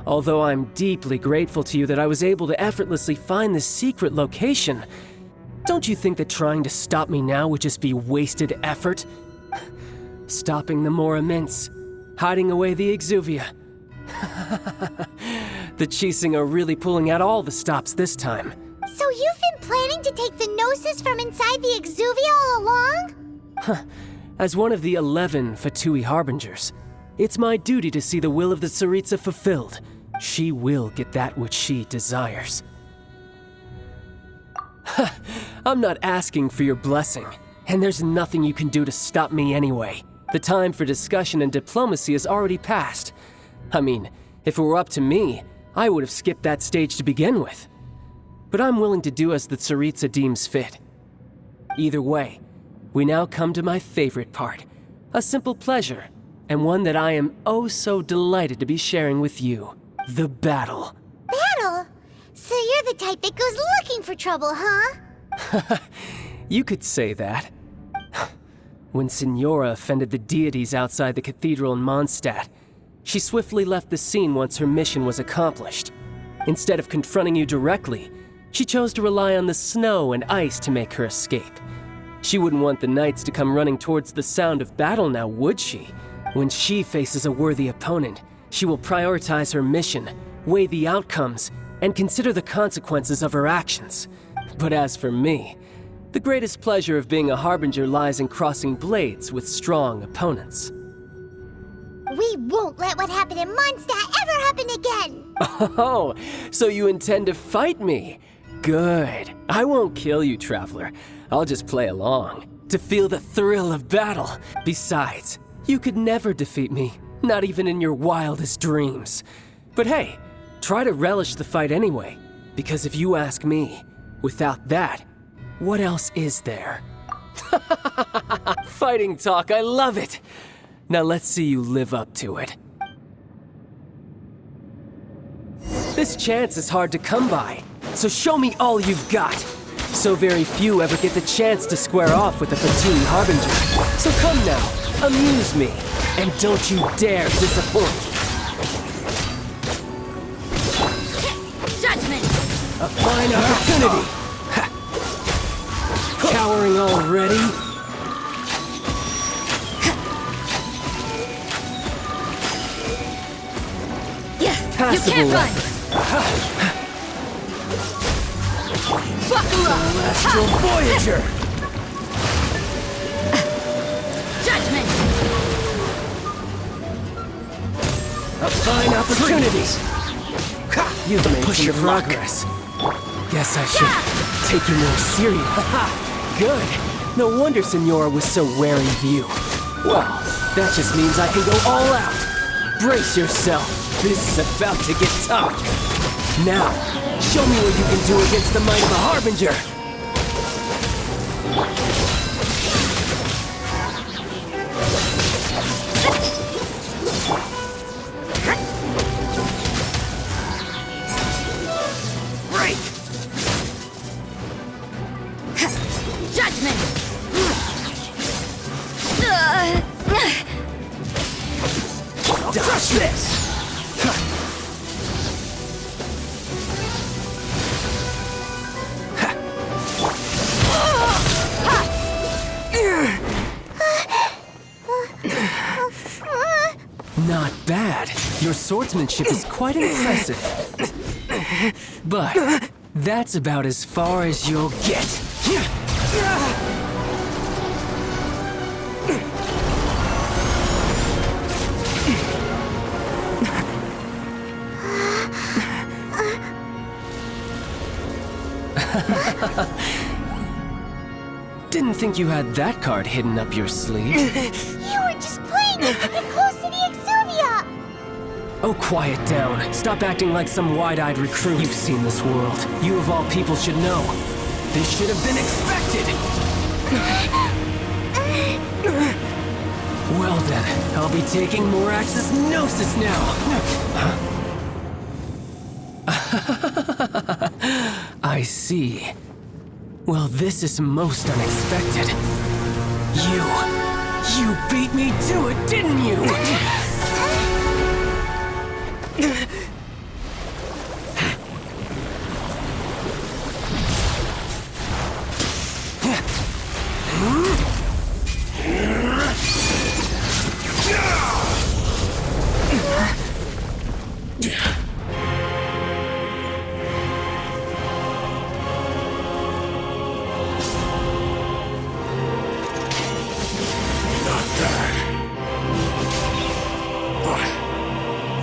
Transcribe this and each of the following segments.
Although I'm deeply grateful to you that I was able to effortlessly find this secret location, don't you think that trying to stop me now would just be wasted effort? Stopping the more immense, hiding away the exuvia. The Chising are really pulling out all the stops this time. So you've been planning to take the gnosis from inside the exuvia all along? As one of the 11 Fatui Harbingers, it's my duty to see the will of the Tsaritsa fulfilled. She will get that which she desires. I'm not asking for your blessing, and there's nothing you can do to stop me anyway. The time for discussion and diplomacy has already passed. I mean, if it were up to me, I would have skipped that stage to begin with. But I'm willing to do as the Tsaritsa deems fit. Either way, we now come to my favorite part. A simple pleasure, and one that I am oh so delighted to be sharing with you. The battle. Battle? So you're the type that goes looking for trouble, huh? You could say that. When Signora offended the deities outside the cathedral in Mondstadt, she swiftly left the scene once her mission was accomplished. Instead of confronting you directly, she chose to rely on the snow and ice to make her escape. She wouldn't want the knights to come running towards the sound of battle now, would she? When she faces a worthy opponent, she will prioritize her mission, weigh the outcomes, and consider the consequences of her actions. But as for me, the greatest pleasure of being a harbinger lies in crossing blades with strong opponents. We won't let what happened in Mondstadt ever happen again! Oh, so you intend to fight me? Good. I won't kill you, Traveler. I'll just play along, to feel the thrill of battle. Besides, you could never defeat me, not even in your wildest dreams. But hey, try to relish the fight anyway, because if you ask me, without that, what else is there? Fighting talk, I love it! Now let's see you live up to it. This chance is hard to come by, so show me all you've got. So very few ever get the chance to square off with the Fatui Harbinger. So come now, amuse me, and don't you dare disappoint. Judgment! A fine opportunity! Cowering already? You can't run! Celestial Voyager! Judgment! A fine opportunity! You've made some progress. Guess I should take you more serious. Good. No wonder Signora was so wary of you. Well, that just means I can go all out. Brace yourself. This is about to get tough. Now, show me what you can do against the might of a Harbinger. Break! Judgment! Dodge this! Not bad. Your swordsmanship is quite impressive. But that's about as far as you'll get. Didn't think you had that card hidden up your sleeve. You were just playing us to get close to the exuvia! Oh, quiet down. Stop acting like some wide-eyed recruit. You've seen this world. You of all people should know. This should have been expected! Well then, I'll be taking Morax's Gnosis now! I see. Well, this is most unexpected. You beat me to it, didn't you?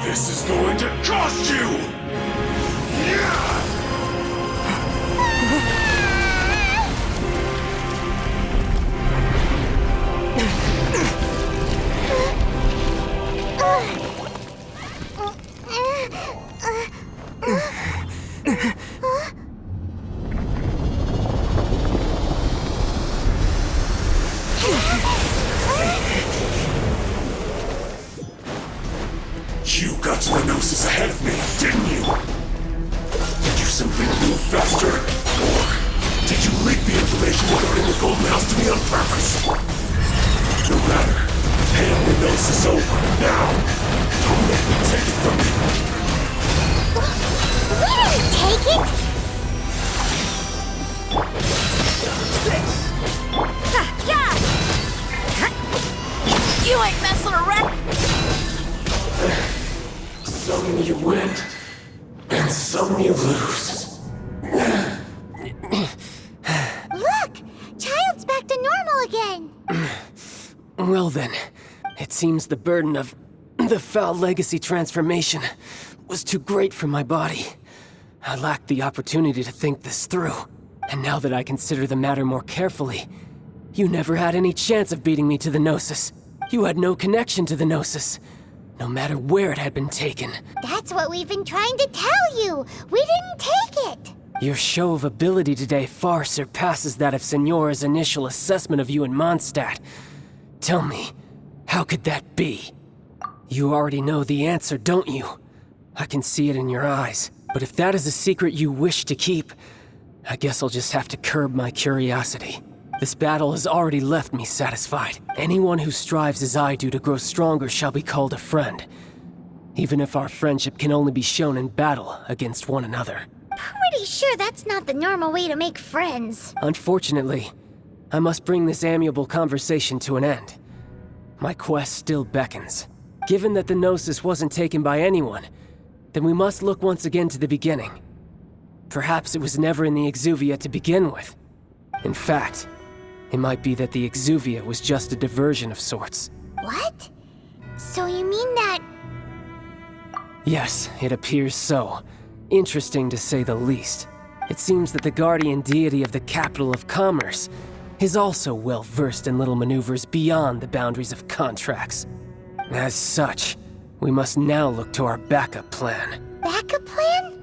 This is going to cost you! You got to the Gnosis ahead of me, didn't you? Did you simply move faster? Or did you leak the information regarding the Golden House to me on purpose? No matter. Hand the Gnosis over, now! Don't let me take it from you! We didn't take it! You ain't messing around! Some you win, and some you lose. Look! Child's back to normal again! Well then, it seems the burden of the foul legacy transformation was too great for my body. I lacked the opportunity to think this through. And now that I consider the matter more carefully, you never had any chance of beating me to the Gnosis. You had no connection to the Gnosis, no matter where it had been taken. That's what we've been trying to tell you! We didn't take it! Your show of ability today far surpasses that of Signora's initial assessment of you in Mondstadt. Tell me, how could that be? You already know the answer, don't you? I can see it in your eyes. But if that is a secret you wish to keep, I guess I'll just have to curb my curiosity. This battle has already left me satisfied. Anyone who strives as I do to grow stronger shall be called a friend, even if our friendship can only be shown in battle against one another. Pretty sure that's not the normal way to make friends. Unfortunately, I must bring this amiable conversation to an end. My quest still beckons. Given that the Gnosis wasn't taken by anyone, then we must look once again to the beginning. Perhaps it was never in the Exuvia to begin with. In fact, it might be that the Exuvia was just a diversion of sorts. What? So you mean that... Yes, it appears so. Interesting to say the least. It seems that the guardian deity of the capital of commerce is also well versed in little maneuvers beyond the boundaries of contracts. As such, we must now look to our backup plan. Backup plan?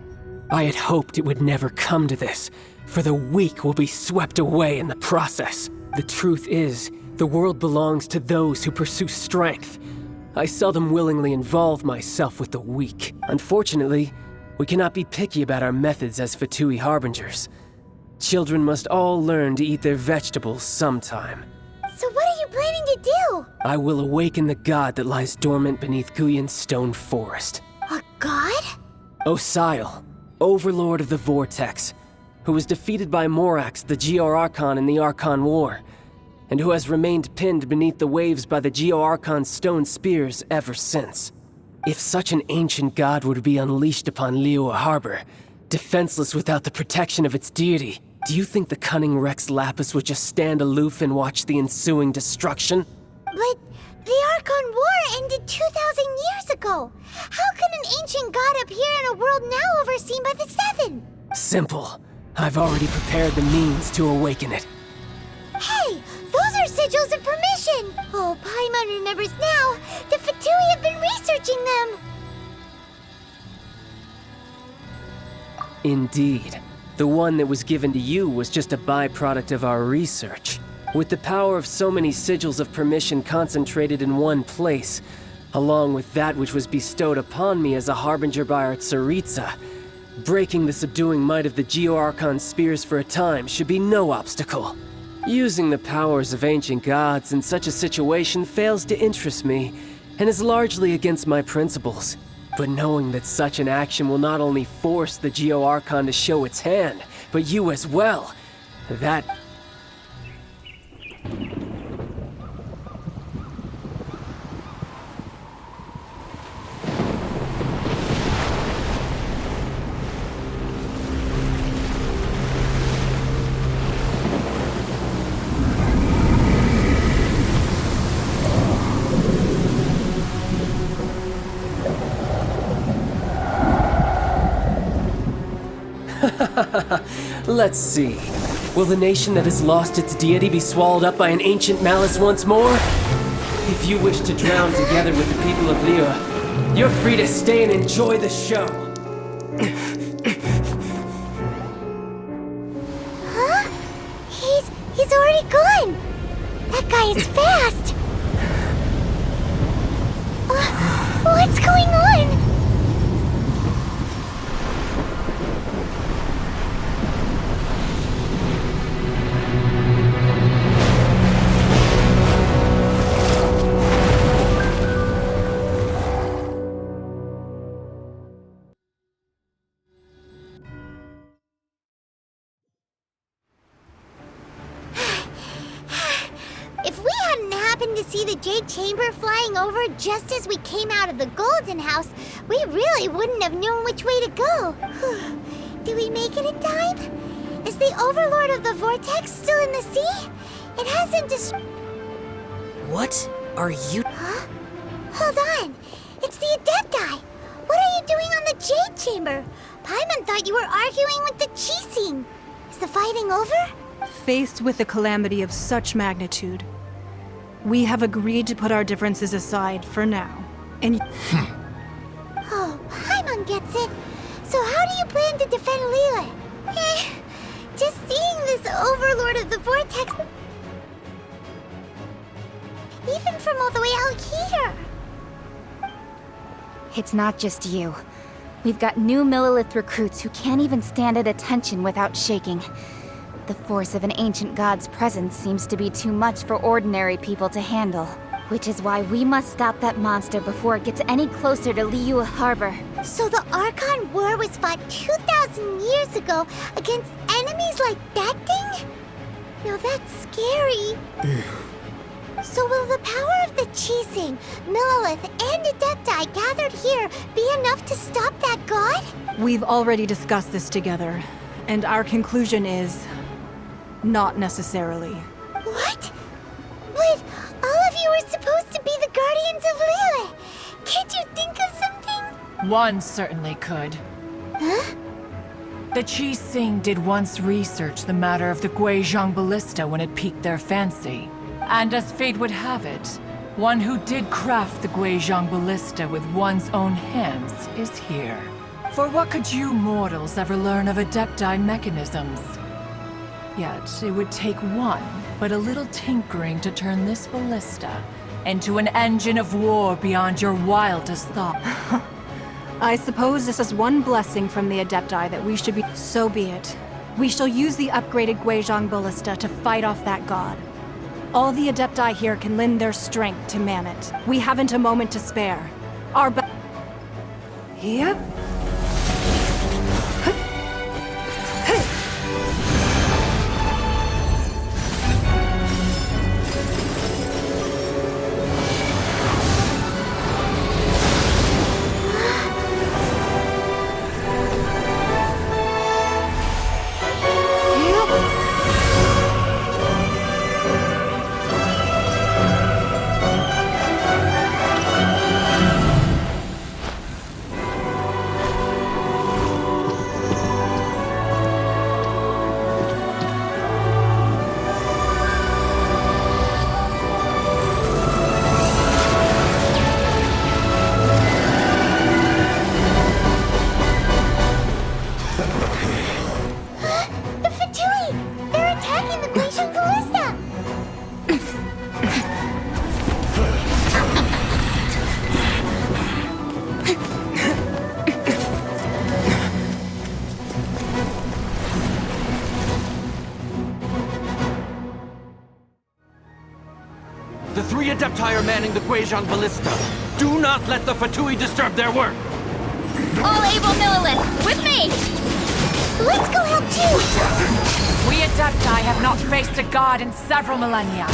I had hoped it would never come to this, for the weak will be swept away in the process. The truth is, the world belongs to those who pursue strength. I seldom willingly involve myself with the weak. Unfortunately, we cannot be picky about our methods as Fatui Harbingers. Children must all learn to eat their vegetables sometime. So what are you planning to do? I will awaken the god that lies dormant beneath Guyon's stone forest. A god? Osial, overlord of the Vortex, who was defeated by Morax, the Geo-Archon in the Archon War, and who has remained pinned beneath the waves by the Geo-Archon's stone spears ever since. If such an ancient god were to be unleashed upon Liyue Harbor, defenseless without the protection of its deity, do you think the cunning Rex Lapis would just stand aloof and watch the ensuing destruction? But the Archon War ended 2,000 years ago. How can an ancient god appear in a world now overseen by the Seven? Simple. I've already prepared the means to awaken it. Hey, those are sigils of permission! Oh, Paimon remembers now. The Fatui have been researching them. Indeed. The one that was given to you was just a byproduct of our research. With the power of so many sigils of permission concentrated in one place, along with that which was bestowed upon me as a harbinger by our Tsaritsa, breaking the subduing might of the Geo-Archon spears for a time should be no obstacle. Using the powers of ancient gods in such a situation fails to interest me, and is largely against my principles. But knowing that such an action will not only force the Geo Archon to show its hand, but you as well, that... Let's see. Will the nation that has lost its deity be swallowed up by an ancient malice once more? If you wish to drown together with the people of Liyue, you're free to stay and enjoy the show. Huh? He's already gone! That guy is fast! What's going on? To see the Jade Chamber flying over just as we came out of the Golden House, we really wouldn't have known which way to go. Did we make it in time? Is the Overlord of the Vortex still in the sea? It hasn't What are you... Huh? Hold on. It's the Adepti. What are you doing on the Jade Chamber? Paimon thought you were arguing with the Chising. Is the fighting over? Faced with a calamity of such magnitude, we have agreed to put our differences aside for now, and... Oh, Paimon gets it. So how do you plan to defend Liyue? Just seeing this Overlord of the Vortex... Even from all the way out here. It's not just you. We've got new Millilith recruits who can't even stand at attention without shaking. The force of an ancient god's presence seems to be too much for ordinary people to handle. Which is why we must stop that monster before it gets any closer to Liyue Harbor. So the Archon War was fought 2,000 years ago against enemies like that thing? Now that's scary. So will the power of the Chising, Millilith, and Adepti gathered here be enough to stop that god? We've already discussed this together, and our conclusion is... not necessarily. What? But all of you were supposed to be the Guardians of Liyue. Can't you think of something? One certainly could. Huh? The Chising did once research the matter of the Guizhong Ballista when it piqued their fancy. And as fate would have it, one who did craft the Guizhong Ballista with one's own hands is here. For what could you mortals ever learn of Adepti mechanisms? Yet, it would take one, but a little tinkering to turn this ballista into an engine of war beyond your wildest thought. I suppose this is one blessing from the Adepti that we should be... So be it. We shall use the upgraded Guizhong Ballista to fight off that god. All the Adepti here can lend their strength to man it. We haven't a moment to spare. Our Yep. The three Adepti are manning the Guizhong Ballista. Do not let the Fatui disturb their work! All able Millilith, with me! Let's go help too! We Adepti have not faced a god in several millennia.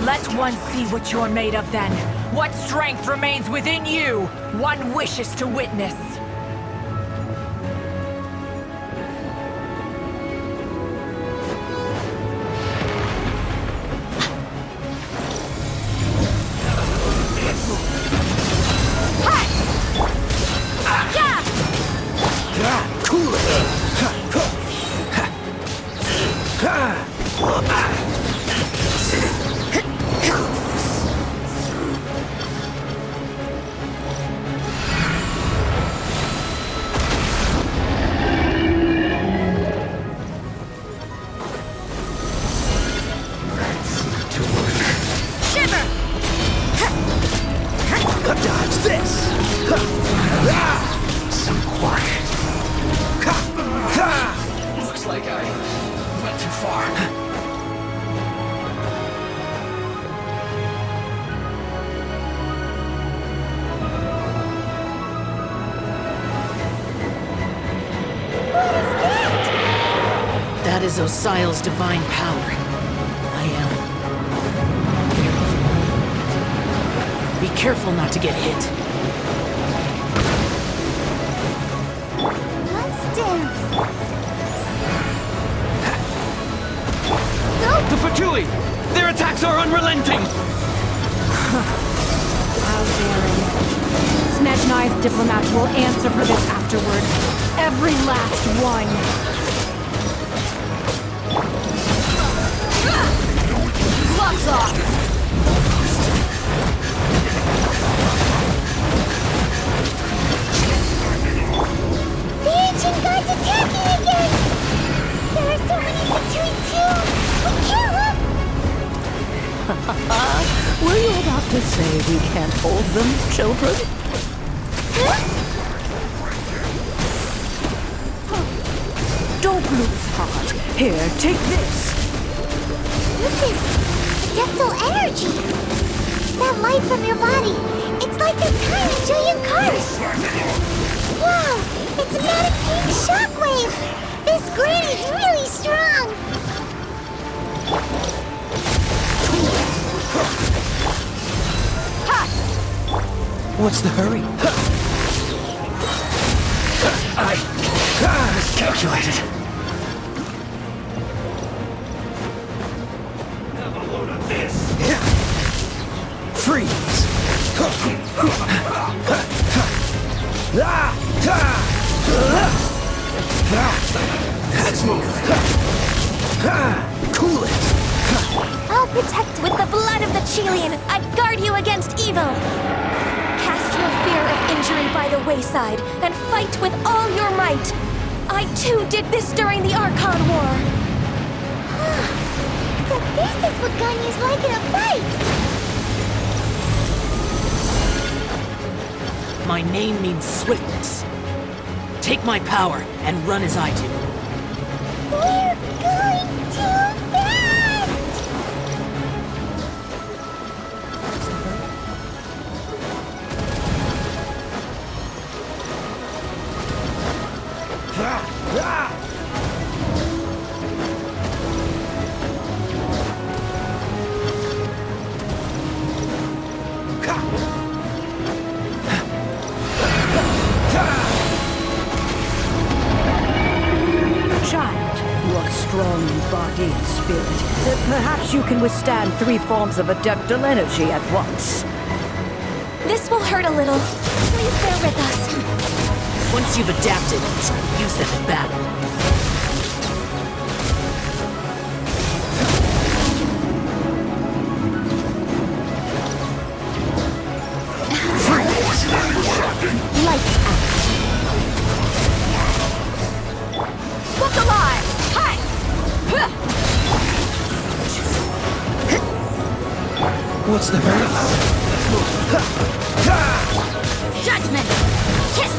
Let one see what you're made of then. What strength remains within you? One wishes to witness. Dodge this! Some quiet. Looks like I went too far. That is Osial's divine power. I am very familiar with it. Be careful not to get hit. Let's dance. The Fatui! Their attacks are unrelenting! How daring. Snezhnai's diplomats will answer for this afterward. Every last one. Gloves off! The ancient god's attacking again! There are so many Fatui too! We can't let... Were you about to say we can't hold them, children? Don't lose heart. Here, take this. This is Adeptal energy! That light from your body, it's like a tiny Julian cars! Wow! It's not a pink shockwave! This granny's really strong! What's the hurry? I miscalculated. Have a load of this. Freeze! Let's move. Cool it! I'll protect with the blood of the Chilean. I guard you against evil. Cast your fear of injury by the wayside and fight with all your might. I too did this during the Archon War. So this is what Ganyu's like in a fight! My name means swiftness. Take my power and run as I do. We're going too fast! Child, you are strong in body and spirit. Perhaps you can withstand 3 forms of Adeptal energy at once. This will hurt a little. Please bear with us. Once you've adapted, use them in battle. Lights out. Look alive! Hi! What's the hurry? Judgment! Kiss!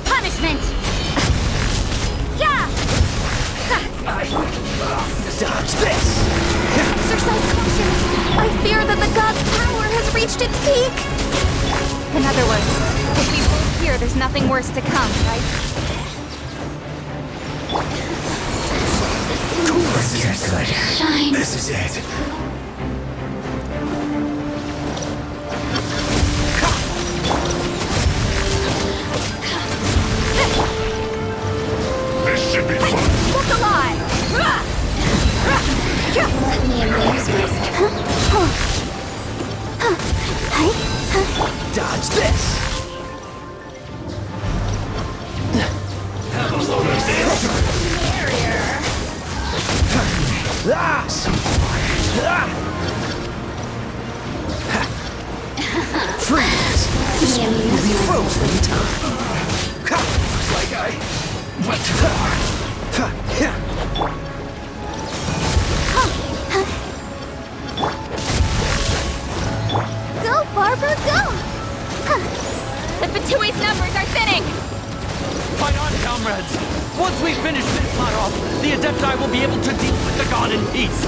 Punishment! Yeah! Dodge this! Exercise caution. I fear that the god's power has reached its peak. In other words, if we both fear there's nothing worse to come, right? This is good. Shine. This is it. This should be fun. Look alive! Let me amuse myself. Dodge this! Have a load of this. Freeze! This one will be frozen in time. Like I went too far. Go, Barbara, go! The Batui's numbers are thinning! Fight on, comrades! Once we finish this fight off, the Adepti will be able to deal with the god in peace.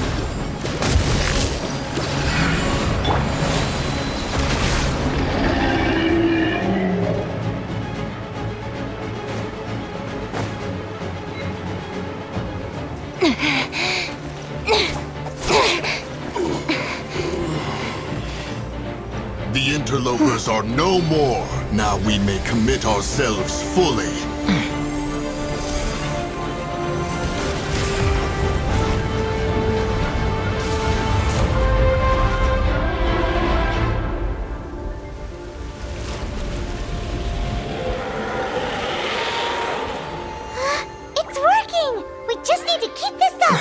The interlopers are no more. Now we may commit ourselves fully. It's working! We just need to keep this up!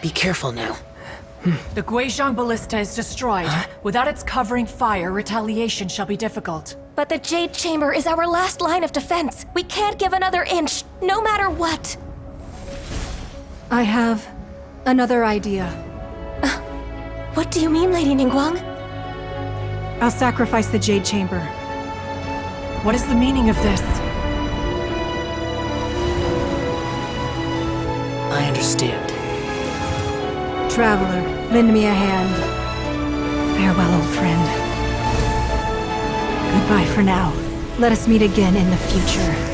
Be careful now. The Guizhong Ballista is destroyed. Without its covering fire, retaliation shall be difficult. But the Jade Chamber is our last line of defense. We can't give another inch, no matter what. I have another idea. What do you mean, Lady Ningguang? I'll sacrifice the Jade Chamber. What is the meaning of this? I understand. Traveler, lend me a hand. Farewell, old friend. Goodbye for now. Let us meet again in the future.